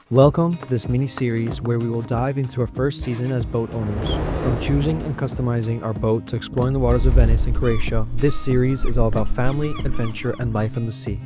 Welcome to this mini-series where we will dive into our first season as boat owners. From choosing and customizing our boat to exploring the waters of Venice and Croatia, this series is all about family, adventure, and life on the sea.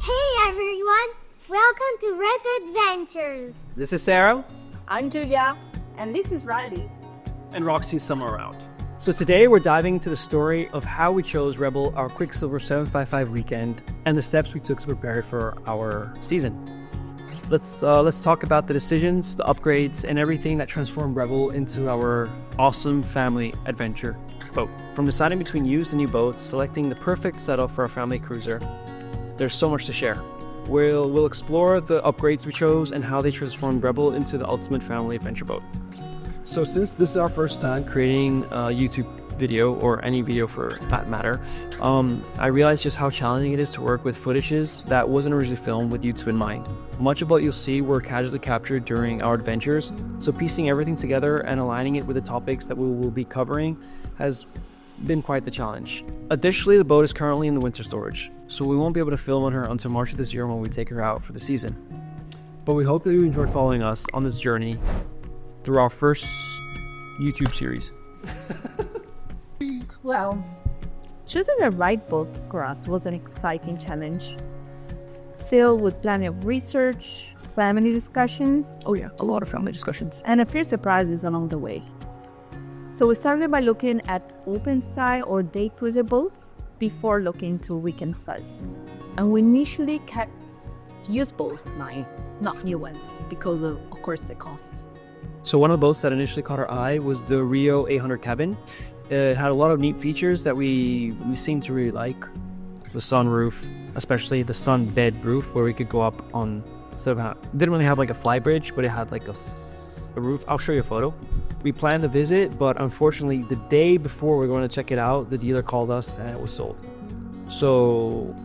Hey everyone, welcome to Red Adventures. This is Sarah. I'm Julia, and this is Riley. And Roxy's somewhere around. So today we're diving into the story of how we chose Rebel, our Quicksilver 755 weekend, and the steps we took to prepare for our season. Let's talk about the decisions, the upgrades, and everything that transformed Rebel into our awesome family adventure boat. From deciding between used and new boats, selecting the perfect setup for our family cruiser, there's so much to share. We'll explore the upgrades we chose and how they transformed Rebel into the ultimate family adventure boat. So since this is our first time creating a YouTube video, or any video for that matter, I realized just how challenging it is to work with footages that wasn't originally filmed with YouTube in mind. Much of what you'll see were casually captured during our adventures, so piecing everything together and aligning it with the topics that we will be covering has been quite the challenge. Additionally, the boat is currently in the winter storage, so we won't be able to film on her until March of this year when we take her out for the season. But we hope that you enjoy following us on this journey through our first YouTube series. Well, choosing the right boat for us was an exciting challenge, filled with plenty of research, family discussions, Oh yeah, a lot of family discussions. and a few surprises along the way. So we started by looking at open side or day cruiser boats before looking to weekend sites. And we initially kept used boats in mind, not new ones, because of course, the cost. So one of the boats that initially caught our eye was the Rio 800 cabin. It had a lot of neat features that we seemed to really like. The sunroof, especially the sun bed roof, where we could go up on, didn't really have like a fly bridge, but it had like a roof. I'll show you a photo. We planned to visit, but unfortunately the day before we were going to check it out, the dealer called us and it was sold. So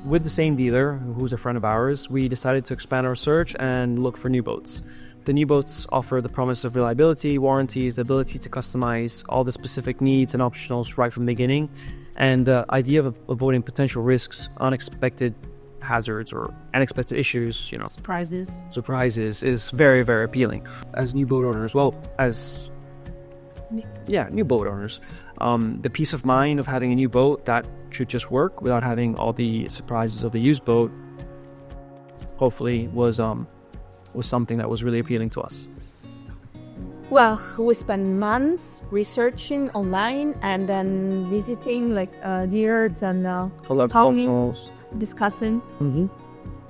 with the same dealer, who's a friend of ours, we decided to expand our search and look for new boats. The new boats offer the promise of reliability, warranties, the ability to customize all the specific needs and optionals right from the beginning, and the idea of avoiding potential risks, unexpected hazards, or unexpected issues, surprises is very, very appealing. As new boat owners, new boat owners, the peace of mind of having a new boat that should just work without having all the surprises of the used boat, hopefully was something that was really appealing to us. Well, we spent months researching online and then visiting dealers and talking, discussing,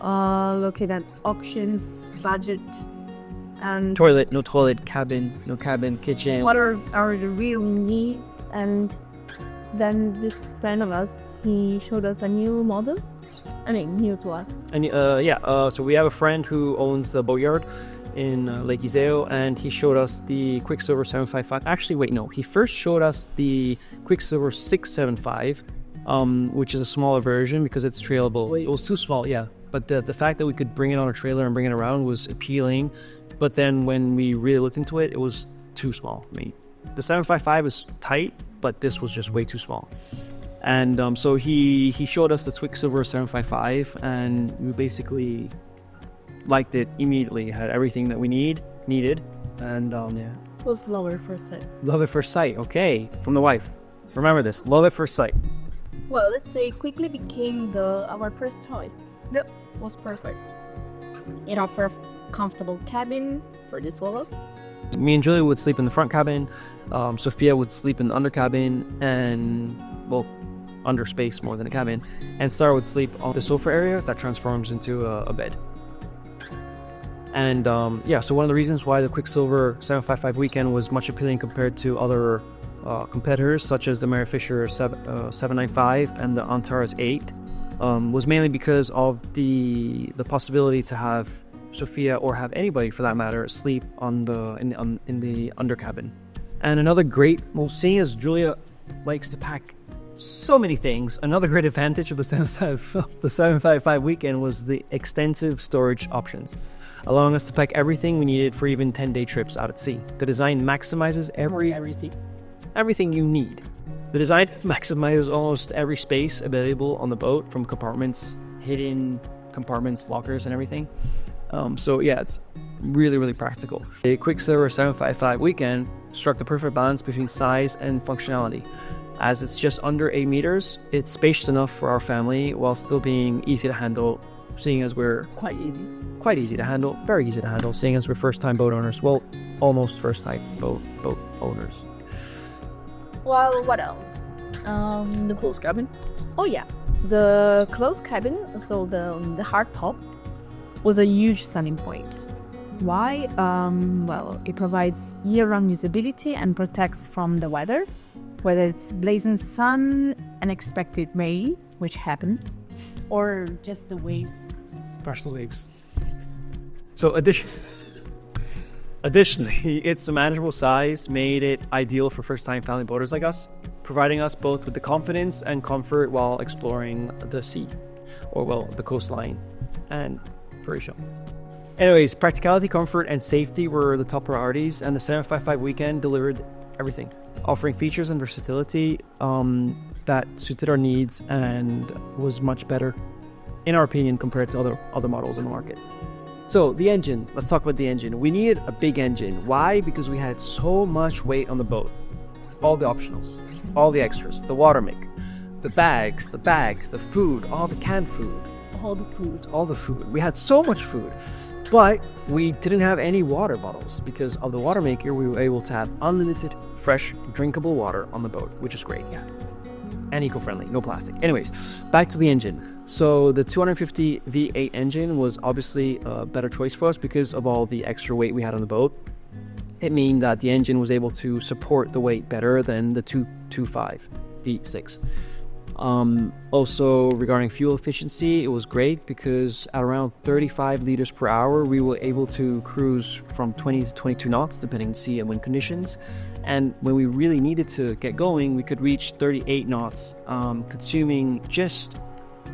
looking at options, budget, and No toilet, cabin, kitchen. what are the real needs. And then this friend of us, he showed us a new model. New to us. And so we have a friend who owns the boatyard in Lake Iseo, and he showed us the Quicksilver 755. Actually, wait, no. He first showed us the Quicksilver 675, which is a smaller version because it's trailable. It was too small, yeah. But the fact that we could bring it on a trailer and bring it around was appealing. But then when we really looked into it, it was too small. The 755 is tight, but this was just way too small. And so he showed us the Quicksilver 755, and we basically liked it immediately. It had everything that we needed, and It was love at first sight. Love at first sight. Okay, from the wife. Remember this: love at first sight. Well, let's say it quickly became our first choice. Yep, was perfect. It offered comfortable cabin for the two of us. Me and Julia would sleep in the front cabin. Sophia would sleep in the under cabin, and under space more than a cabin. And Sarah would sleep on the sofa area that transforms into a bed. And so one of the reasons why the Quicksilver 755 weekend was much appealing compared to other competitors such as the Mary Fisher 795 and the Antares 8 was mainly because of the possibility to have Sophia, or have anybody for that matter, sleep in the under cabin. And another great, well, seeing as Julia likes to pack so many things, another great advantage of the 755 weekend was the extensive storage options, allowing us to pack everything we needed for even 10-day trips out at sea. The design maximizes everything you need. The design maximizes almost every space available on the boat, from compartments, hidden compartments, lockers, and everything. So yeah, it's really, really practical. The Quicksilver 755 weekend struck the perfect balance between size and functionality. As it's just under 8 meters, it's spacious enough for our family while still being easy to handle, seeing as we're quite easy to handle, very easy to handle, seeing as we're first-time boat owners. Well, almost first-time boat owners. Well, what else? The closed cabin? Oh yeah, the closed cabin, so the hard top, was a huge selling point. Why? Well, it provides year-round usability and protects from the weather, whether it's blazing sun, unexpected rain, which happened, or just the waves. Special waves. So additionally, its manageable size made it ideal for first-time family boaters like us, providing us both with the confidence and comfort while exploring the sea, or well, the coastline and Croatia. Anyways, practicality, comfort, and safety were the top priorities, and the 755 weekend delivered everything, offering features and versatility that suited our needs and was much better, in our opinion, compared to other models in the market. So the engine, let's talk about the engine. We needed a big engine. Why? Because we had so much weight on the boat. All the optionals, all the extras, the water make, the bags, the food, all the canned food, all the food. We had so much food, but we didn't have any water bottles. Because of the water maker, we were able to have unlimited fresh drinkable water on the boat, which is great, yeah. And eco-friendly, no plastic. Anyways, back to the engine. So the 250 V8 engine was obviously a better choice for us because of all the extra weight we had on the boat. It meant that the engine was able to support the weight better than the 225 V6. Also, regarding fuel efficiency, it was great because at around 35 liters per hour, we were able to cruise from 20 to 22 knots, depending on sea and wind conditions. And when we really needed to get going, we could reach 38 knots, consuming just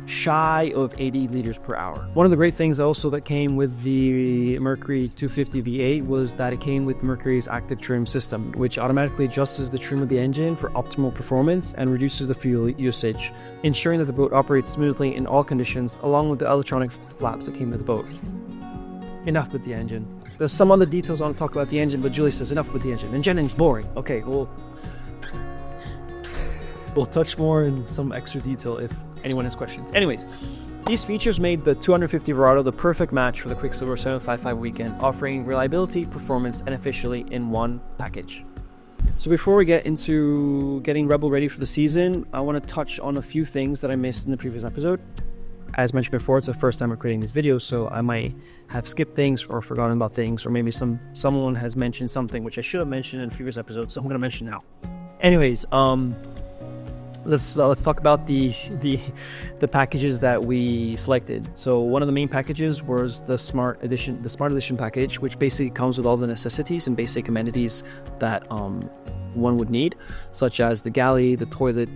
shy of 80 liters per hour. One of the great things also that came with the Mercury 250 V8 was that it came with Mercury's active trim system, which automatically adjusts the trim of the engine for optimal performance and reduces the fuel usage, ensuring that the boat operates smoothly in all conditions, along with the electronic flaps that came with the boat. Enough with the engine. There's some other details I want to talk about the engine, but Julie says enough with the engine. Engine's boring. Okay, we'll touch more in some extra detail if anyone has questions. Anyways, these features made the 250 Verado the perfect match for the Quicksilver 755 weekend, offering reliability, performance, and efficiency in one package. So before we get into getting Rebel ready for the season, I want to touch on a few things that I missed in the previous episode. As mentioned before, it's the first time we're creating these videos, so I might have skipped things or forgotten about things, or maybe someone has mentioned something which I should have mentioned in previous episodes, so I'm going to mention now. Anyways, let's talk about the packages that we selected. So one of the main packages was the Smart Edition package, which basically comes with all the necessities and basic amenities that one would need, such as the galley, the toilet,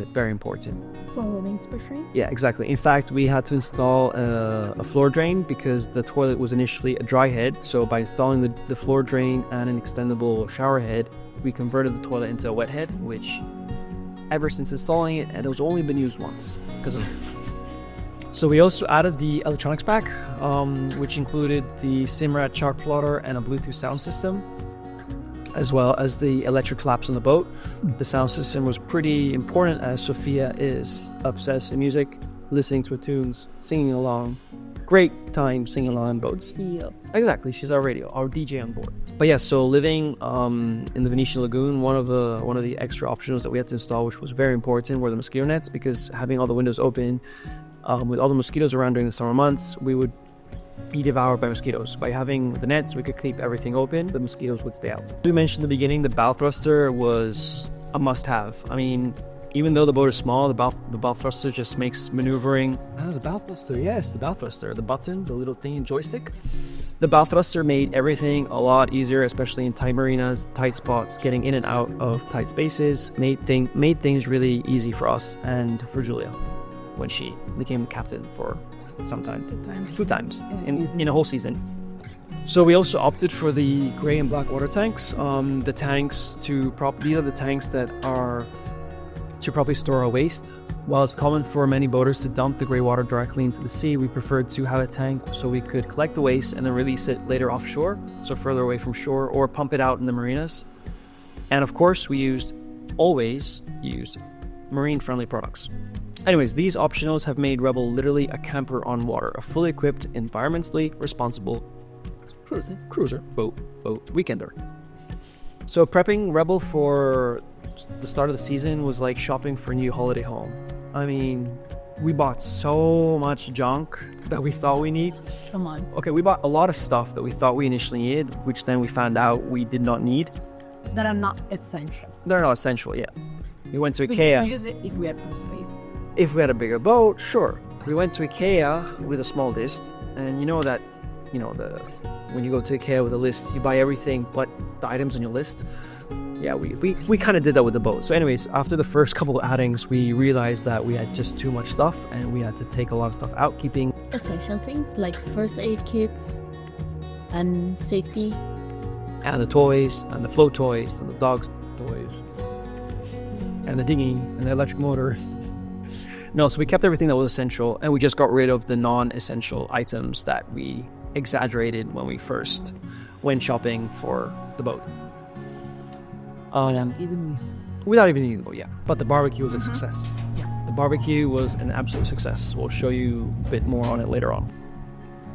very important. For women's preference? Yeah, exactly. In fact, we had to install a floor drain because the toilet was initially a dry head. So by installing the floor drain and an extendable shower head, we converted the toilet into a wet head, which ever since installing it, and it was only been used once because of So we also added the electronics pack, which included the Simrad chart plotter and a Bluetooth sound system, as well as the electric flaps on the boat. The sound system was pretty important as Sophia is obsessed with music, listening to her tunes, singing along. Great time singing along on boats. Yeah. Exactly, she's our DJ on board. But yeah, so living in the Venetian Lagoon, one of the extra options that we had to install, which was very important, were the mosquito nets, because having all the windows open, with all the mosquitoes around during the summer months, we would be devoured by mosquitoes. By having the nets, we could keep everything open, the mosquitoes would stay out. We mentioned in the beginning, the bow thruster was a must-have. I mean, Even though the boat is small, the bow thruster just makes maneuvering. The bow thruster, yes, the bow thruster. The button, the little thing, joystick. The bow thruster made everything a lot easier, especially in tight marinas, tight spots, getting in and out of tight spaces. Made things really easy for us and for Julia when she became the captain for some time. Two times in a whole season. So we also opted for the gray and black water tanks. These are the tanks that are to properly store our waste. While it's common for many boaters to dump the gray water directly into the sea, we preferred to have a tank so we could collect the waste and then release it later offshore, so further away from shore, or pump it out in the marinas. And of course, we always used marine-friendly products. Anyways, these optionals have made Rebel literally a camper on water, a fully equipped, environmentally responsible cruiser boat weekender. So prepping Rebel for the start of the season was like shopping for a new holiday home. I mean, we bought so much junk that we thought we need. Come on. Okay, we bought a lot of stuff that we thought we initially needed, which then we found out we did not need. That are not essential. They're not essential, yeah. We went to We IKEA. can use it if we had more space. If we had a bigger boat, sure. We went to IKEA with a small list, and when you go to IKEA with a list, you buy everything but the items on your list. Yeah, we kind of did that with the boat. So anyways, after the first couple of outings, we realized that we had just too much stuff and we had to take a lot of stuff out, keeping Essential things like first aid kits and safety. and the toys and the float toys and the dog's toys and the dinghy and the electric motor. No, so we kept everything that was essential and we just got rid of the non-essential items that we exaggerated when we first went shopping for the boat. Without even needing the boat, yeah. But the barbecue was a success. Yeah. The barbecue was an absolute success. We'll show you a bit more on it later on.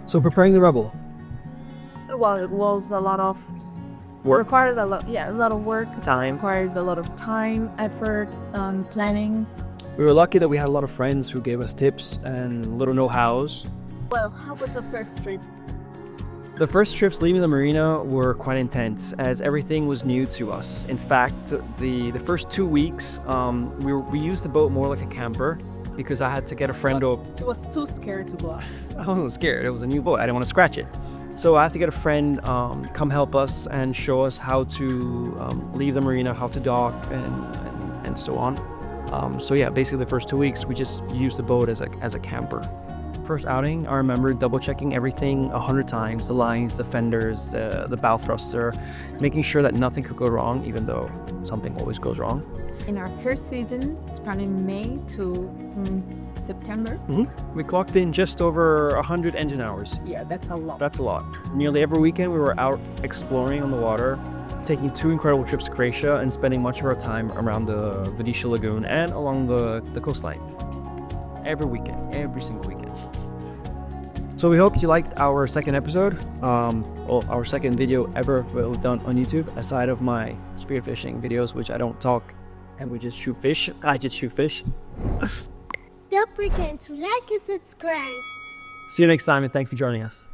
So preparing the Rebel. Well, it was a lot of Work. Required a lot of work. Time. Required a lot of time, effort, planning. We were lucky that we had a lot of friends who gave us tips and little know-hows. Well, how was the first trip? The first trips leaving the marina were quite intense as everything was new to us. In fact, the first 2 weeks, we used the boat more like a camper because I had to get a friend over. He was too scared to go out. I wasn't scared. It was a new boat. I didn't want to scratch it. So I had to get a friend come help us and show us how to leave the marina, how to dock, and so on. So yeah, basically the first 2 weeks we just used the boat as a camper. First outing, I remember double checking everything 100 times, the lines, the fenders, the bow thruster, making sure that nothing could go wrong, even though something always goes wrong. In our first season, spanning May to September. We clocked in just over 100 engine hours. Yeah, that's a lot. That's a lot. Nearly every weekend we were out exploring on the water, taking 2 incredible trips to Croatia and spending much of our time around the Venice Lagoon and along the coastline. Every weekend, every single weekend. So we hope you liked our second episode, our second video ever we've done on YouTube, aside of my spearfishing videos, which I don't talk and we just shoot fish. I just shoot fish. Don't forget to like and subscribe. See you next time and thanks for joining us.